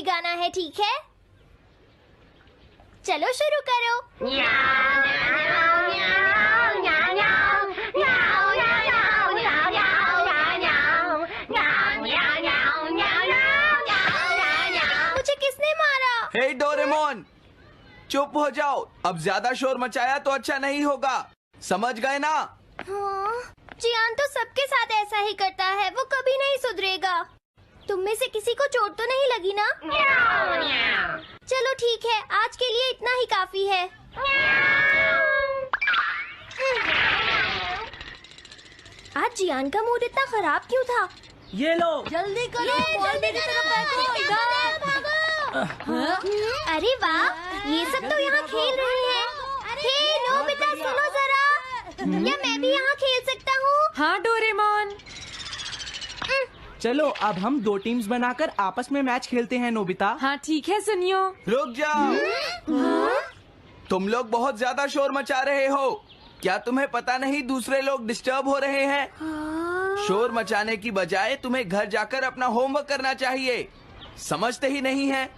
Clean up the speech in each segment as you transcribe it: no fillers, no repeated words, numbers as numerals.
ही गाना है, ठीक है? चलो शुरू करो। मुझे किसने मारा? हे डोरेमोन, चुप हो जाओ। अब ज्यादा शोर मचाया तो अच्छा नहीं होगा, समझ गए ना? हाँ, जियान तो सबके साथ ऐसा ही करता है, वो कभी नहीं सुधरेगा। तुम में से किसी को चोट तो नहीं लगी ना? चलो ठीक है, आज के लिए इतना ही काफी है। आज जियान का मूड इतना खराब क्यों था? ये लो। जल्दी करो, बॉल मेरी तरफ फेंको, इधर भागो। अरे वाह, ये सब तो यहाँ खेल रहे हैं। हे नोबिता, सुनो जरा, क्या मैं भी यहाँ खेल सकता हूँ? हाँ डोरेमोन। चलो अब हम 2 टीम्स बनाकर आपस में मैच खेलते हैं नोबिता। हाँ ठीक है, सुनियो। रुक जाओ। तुम लोग बहुत ज्यादा शोर मचा रहे हो। क्या तुम्हें पता नहीं दूसरे लोग डिस्टर्ब हो रहे हैं? शोर मचाने की बजाय तुम्हें घर जाकर अपना होमवर्क करना चाहिए। समझते ही नहीं है।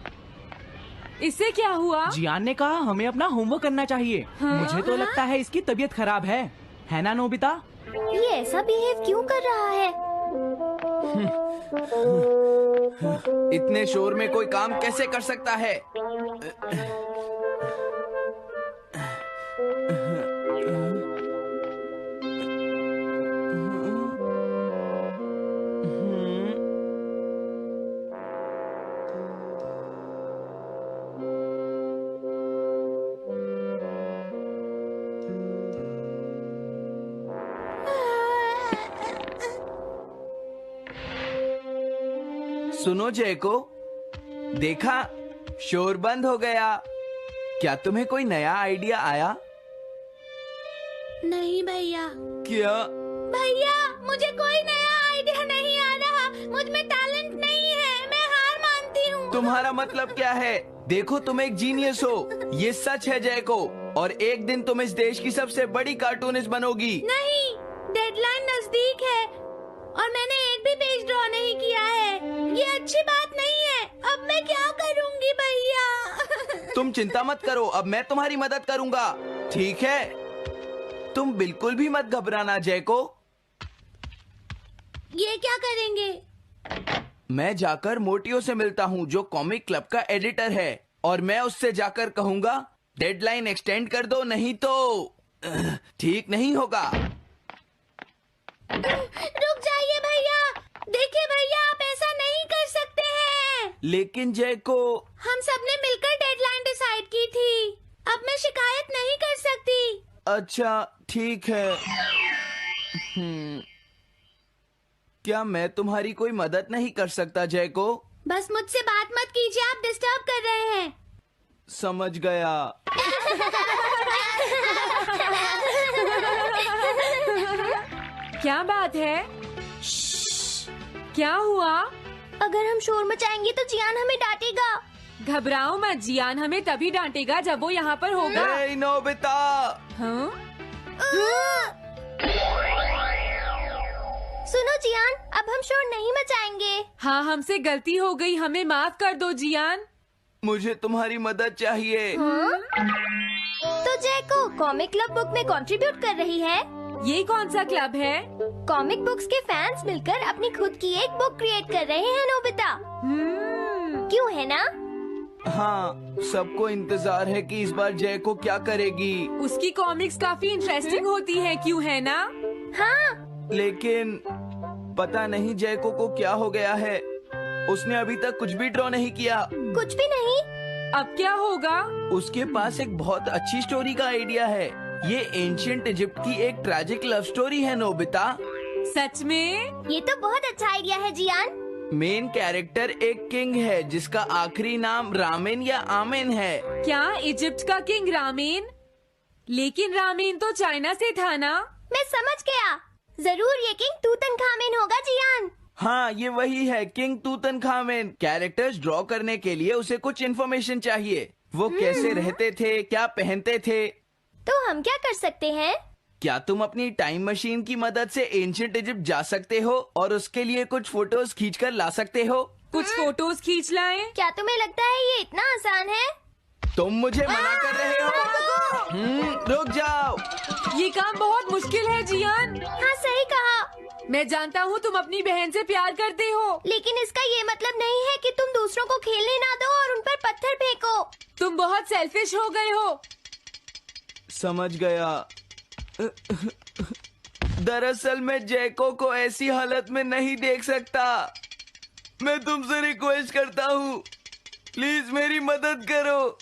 इससे क्या हुआ? जियान ने कहा हमें अपना होमवर्क करना चाहिए। मुझे तो लगता है इसकी तबीयत खराब है ना नोबिता? ये ऐसा बिहेव क्यों कर रहा है? इतने शोर में कोई काम कैसे कर सकता है? सुनो जयको, देखा, शोर बंद हो गया। क्या तुम्हें कोई नया आइडिया आया? नहीं भैया। क्या? भैया, मुझे कोई नया आइडिया नहीं आ रहा। मुझ में टैलेंट नहीं है, मैं हार मानती हूँ। तुम्हारा मतलब क्या है? देखो, तुम एक जीनियस हो, ये सच है जयको। और एक दिन तुम इस देश की सबसे बड़ी कार्टूनिस्ट बनोगी। नहीं, डेडलाइन नजदीक है और मैंने एक भी पेज ड्रॉ नहीं किया है। ये अच्छी बात नहीं है। अब मैं क्या करूँगी भैया? तुम चिंता मत करो, अब मैं तुम्हारी मदद करूंगा, ठीक है? तुम बिल्कुल भी मत घबराना जयको। ये क्या करेंगे? मैं जाकर मोटियो से मिलता हूँ, जो कॉमिक क्लब का एडिटर है, और मैं उससे जाकर कहूँगा डेडलाइन एक्सटेंड कर दो, नहीं तो ठीक नहीं होगा। रुक जाइए भैया। देखिए भैया, आप ऐसा नहीं कर सकते हैं। लेकिन जयको, हम सबने मिलकर डेडलाइन डिसाइड की थी। अब मैं शिकायत नहीं कर सकती। अच्छा ठीक है। क्या मैं तुम्हारी कोई मदद नहीं कर सकता जयको? बस मुझसे बात मत कीजिए, आप डिस्टर्ब कर रहे हैं। समझ गया। क्या बात है? क्या हुआ? अगर हम शोर मचाएंगे तो जियान हमें डांटेगा। घबराओ मत, जियान हमें तभी डांटेगा जब वो यहाँ पर होगा। हे नोबिता! हाँ? सुनो जियान, अब हम शोर नहीं मचाएंगे। हाँ, हमसे गलती हो गई, हमें माफ कर दो जियान। मुझे तुम्हारी मदद चाहिए। तो जयको कॉमिक क्लब बुक में कंट्रीब्यूट कर रही है। ये कौन सा क्लब है? कॉमिक बुक्स के फैंस मिलकर अपनी खुद की एक बुक क्रिएट कर रहे हैं नोबिता। क्यों है ना? हाँ, सबको इंतजार है कि इस बार जयको क्या करेगी। उसकी कॉमिक्स काफी इंटरेस्टिंग होती है, क्यों है ना? हाँ। लेकिन पता नहीं जयको को क्या हो गया है। उसने अभी तक कुछ भी ड्रॉ नहीं किया। कुछ भी नहीं? अब क्या होगा? उसके पास एक बहुत अच्छी स्टोरी का आइडिया है। ये एंशिएंट इजिप्ट की एक ट्रैजिक लव स्टोरी है नोबिता। सच में? ये तो बहुत अच्छा आइडिया है जियान। मेन कैरेक्टर एक किंग है जिसका आखिरी नाम रामेन या आमेन है। क्या इजिप्ट का किंग रामेन? लेकिन रामेन तो चाइना से था ना? मैं समझ गया, जरूर ये किंग तूतनखामेन होगा जियान। हाँ, ये वही है, किंग तूतनखामेन। कैरेक्टर्स ड्रॉ करने के लिए उसे कुछ इन्फॉर्मेशन चाहिए। वो कैसे रहते थे, क्या पहनते थे। तो हम क्या कर सकते हैं? क्या तुम अपनी टाइम मशीन की मदद से एंशिएंट इजिप्ट जा सकते हो और उसके लिए कुछ फोटोज खींच कर ला सकते हो? कुछ फोटोज खींच लाएं। क्या तुम्हें लगता है ये इतना आसान है? तुम मुझे मना कर रहे हो? रुक जाओ। ये काम बहुत मुश्किल है जियान। हाँ सही कहा, मैं जानता हूँ तुम अपनी बहन से प्यार करते हो। लेकिन इसका ये मतलब नहीं है कि तुम दूसरों को खेलने ना दो और उन पर पत्थर फेंको। तुम बहुत सेल्फिश हो गए हो। समझ गया। दरअसल मैं जैको को ऐसी हालत में नहीं देख सकता। मैं तुमसे रिक्वेस्ट करता हूँ, प्लीज मेरी मदद करो।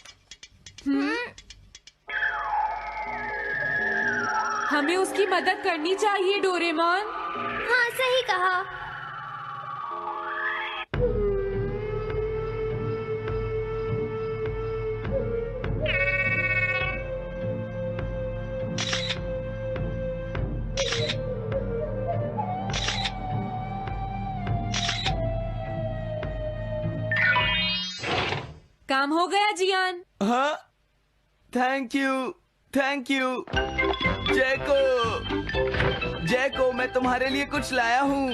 हमें उसकी मदद करनी चाहिए डोरेमोन। हाँ सही कहा। काम हो गया जियान। हाँ, थैंक यू, थैंक यू। जैको, मैं तुम्हारे लिए कुछ लाया हूँ।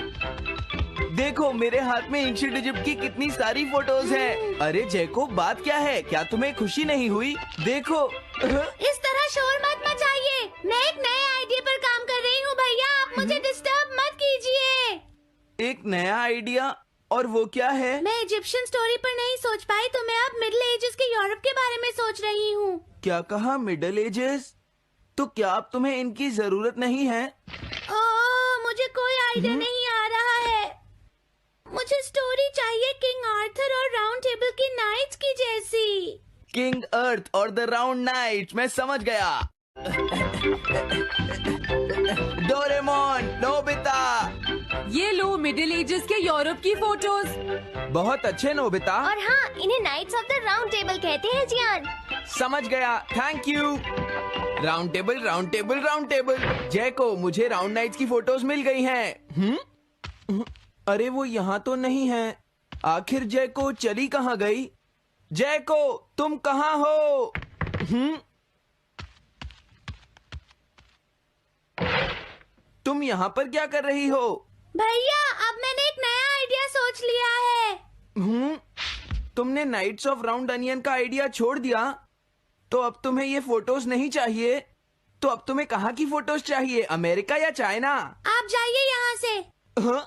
देखो मेरे हाथ में एंशिएंट इजिप्ट की कितनी सारी फोटोज हैं। अरे जैको, बात क्या है? क्या तुम्हें खुशी नहीं हुई? देखो। इस तरह शोर मत मचाइए। मैं एक नए आइडिया पर काम कर रही हूँ भैया, आप मुझे डिस्टर्ब मत कीजिए। एक नया आइडिया? और वो क्या है? मैं इजिप्शियन स्टोरी पर नहीं सोच पाई तो मैं अब मिडिल एजेस के यूरोप के बारे में सोच रही हूँ। क्या कहा? Middle edges? तो क्या अब तुम्हें इनकी जरूरत नहीं है? ओह, मुझे कोई आइडिया नहीं आ रहा है। मुझे स्टोरी चाहिए किंग आर्थर और राउंड टेबल की नाइट्स की जैसी। किंग अर्थ और द राउंड नाइट, मैं समझ गया। Doraemon, Nobita. ये लो मिडिल एजेस के यूरोप की फोटोज। बहुत अच्छे नोबिता। और हाँ, इन्हें knights of the round table कहते हैं जियान। समझ गया, thank you. Round table, round table, round table. Jaiko, मुझे राउंड नाइट्स की फोटोज मिल गई हैं। अरे वो यहाँ तो नहीं है। आखिर जैको चली कहाँ गई? जैको, तुम कहाँ हो? तुम यहाँ पर क्या कर रही हो? भैया, अब मैंने एक नया आइडिया सोच लिया है। तुमने नाइट्स ऑफ राउंड अनियन का आइडिया छोड़ दिया? तो अब तुम्हें ये फोटोज नहीं चाहिए? तो अब तुम्हें कहाँ की फोटोज चाहिए, अमेरिका या चाइना? आप जाइए यहाँ से। हाँ?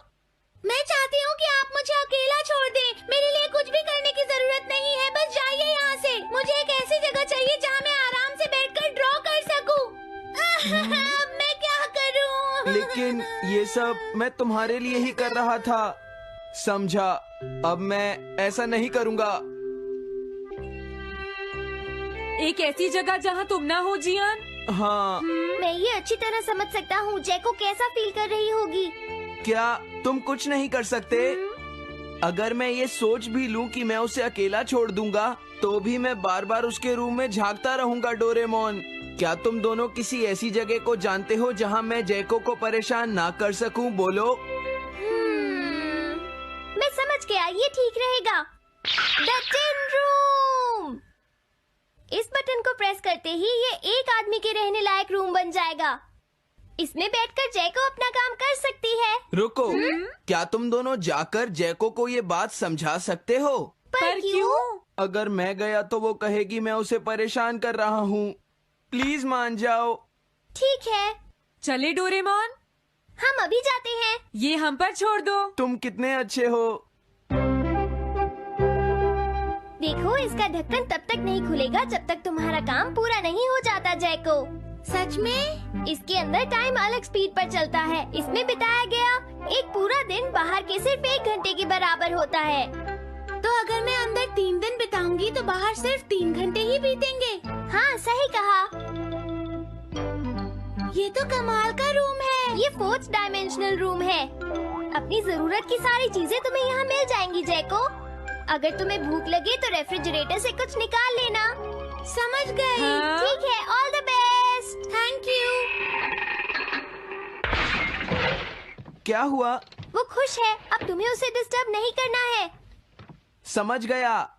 मैं चाहती हूँ कि आप मुझे अकेला छोड़ दें। मेरे लिए कुछ भी करने की जरूरत नहीं है, बस जाइए यहाँ से। मुझे एक ऐसी जगह चाहिए जहाँ मैं आराम से बैठकर ड्रॉ कर सकूँ। मैं क्या करूँ? लेकिन ये सब मैं तुम्हारे लिए ही कर रहा था, समझा? अब मैं ऐसा नहीं करूँगा। एक ऐसी जगह जहाँ तुम ना हो जियान। हाँ। मैं ये अच्छी तरह समझ सकता हूँ जैको कैसा फील कर रही होगी। क्या तुम कुछ नहीं कर सकते? अगर मैं ये सोच भी लूं कि मैं उसे अकेला छोड़ दूंगा, तो भी मैं बार बार उसके रूम में झांकता रहूंगा। डोरेमोन, क्या तुम दोनों किसी ऐसी जगह को जानते हो जहां मैं जैको को परेशान ना कर सकूं? बोलो। मैं समझ गया, ये ठीक रहेगा। The tin room. इस बटन को प्रेस करते ही ये एक आदमी के रहने लायक रूम बन जाएगा। इसमें बैठकर जैको अपना काम कर सकती है। रुको, क्या तुम दोनों जाकर जैको को ये बात समझा सकते हो? पर क्यों? अगर मैं गया तो वो कहेगी मैं उसे परेशान कर रहा हूँ। प्लीज मान जाओ। ठीक है, चले डोरेमोन, हम अभी जाते हैं। ये हम पर छोड़ दो। तुम कितने अच्छे हो। देखो, इसका ढक्कन तब तक नहीं खुलेगा जब तक तुम्हारा काम पूरा नहीं हो जाता जैको। सच में? इसके अंदर टाइम अलग स्पीड पर चलता है। इसमें बिताया गया एक पूरा दिन बाहर के सिर्फ 1 घंटे के बराबर होता है। तो अगर मैं अंदर 3 दिन बिताऊंगी तो बाहर सिर्फ 3 घंटे ही बीतेंगे। हाँ सही कहा। ये तो कमाल का रूम है। ये 4th डायमेंशनल रूम है। अपनी जरूरत की सारी चीजें तुम्हें यहाँ मिल जाएंगी जैको। अगर तुम्हें भूख लगे तो रेफ्रिजरेटर से कुछ निकाल लेना। समझ गई। हाँ? ठीक है, all the best. Thank you. क्या हुआ? वो खुश है, अब तुम्हें उसे डिस्टर्ब नहीं करना है। समझ गया।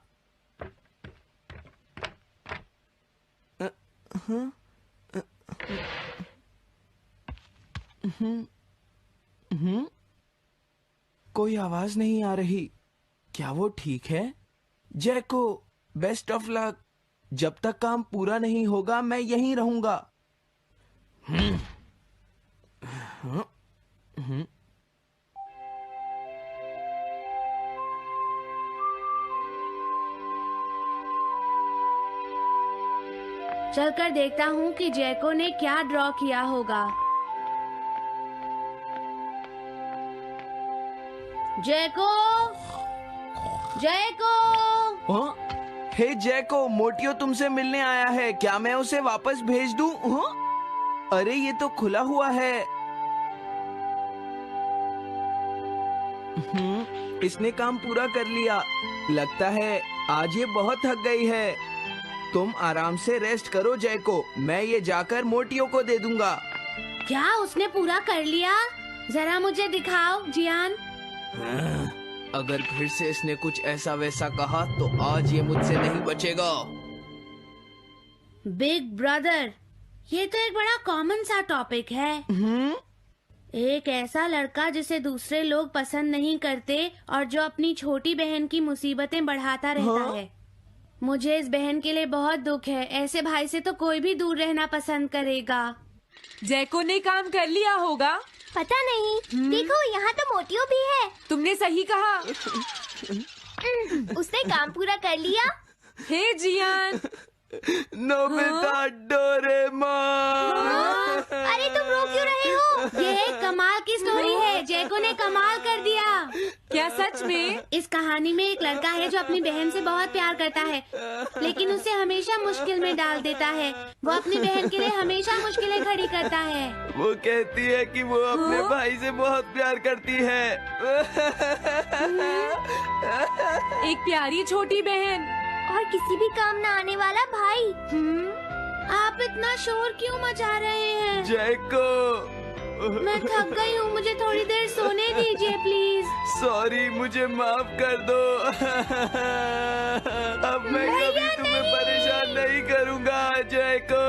कोई आवाज नहीं आ रही। क्या वो ठीक है? जैको, बेस्ट ऑफ लक। जब तक काम पूरा नहीं होगा मैं यहीं रहूंगा। चलकर देखता हूँ कि जैको ने क्या ड्रॉ किया होगा। जैको, जैको। हाँ? हे जैको, मोटियो तुमसे मिलने आया है। क्या मैं उसे वापस भेज दूं? हाँ? अरे ये तो खुला हुआ है। इसने काम पूरा कर लिया। लगता है आज ये बहुत थक गई है। तुम आराम से रेस्ट करो जैको, मैं ये जाकर मोटियो को दे दूंगा। क्या उसने पूरा कर लिया? जरा मुझे दिखाओ जियान। अगर फिर से इसने कुछ ऐसा वैसा कहा तो आज ये मुझसे नहीं बचेगा। बिग ब्रदर, ये तो एक बड़ा कॉमन सा टॉपिक है। एक ऐसा लड़का जिसे दूसरे लोग पसंद नहीं करते और जो अपनी छोटी बहन की मुसीबतें बढ़ाता रहता है। मुझे इस बहन के लिए बहुत दुख है। ऐसे भाई से तो कोई भी दूर रहना पसंद करेगा। जैको ने काम कर लिया होगा। पता नहीं। देखो यहाँ तो मोटियो भी है। तुमने सही कहा। उसने काम पूरा कर लिया। Hey Gian. Nobita, Doraemon. अरे तुम रो क्यों रहे हो? ये एक कमाल की स्टोरी है। जैको ने कमाल कर दिया। क्या सच में? इस कहानी में एक लड़का है जो अपनी बहन से बहुत प्यार करता है, लेकिन उसे हमेशा मुश्किल में डाल देता है। वो अपनी बहन के लिए हमेशा मुश्किलें खड़ी करता है। वो कहती है कि वो अपने भाई से बहुत प्यार करती है। एक प्यारी छोटी बहन और किसी भी काम न आने वाला भाई। आप इतना शोर क्यों मचा रहे हैं? जैको, मैं थक गई हूँ, मुझे थोड़ी देर सोने दीजिए प्लीज। सॉरी, मुझे माफ कर दो। अब मैं कभी तुम्हें परेशान नहीं करूँगा जैको।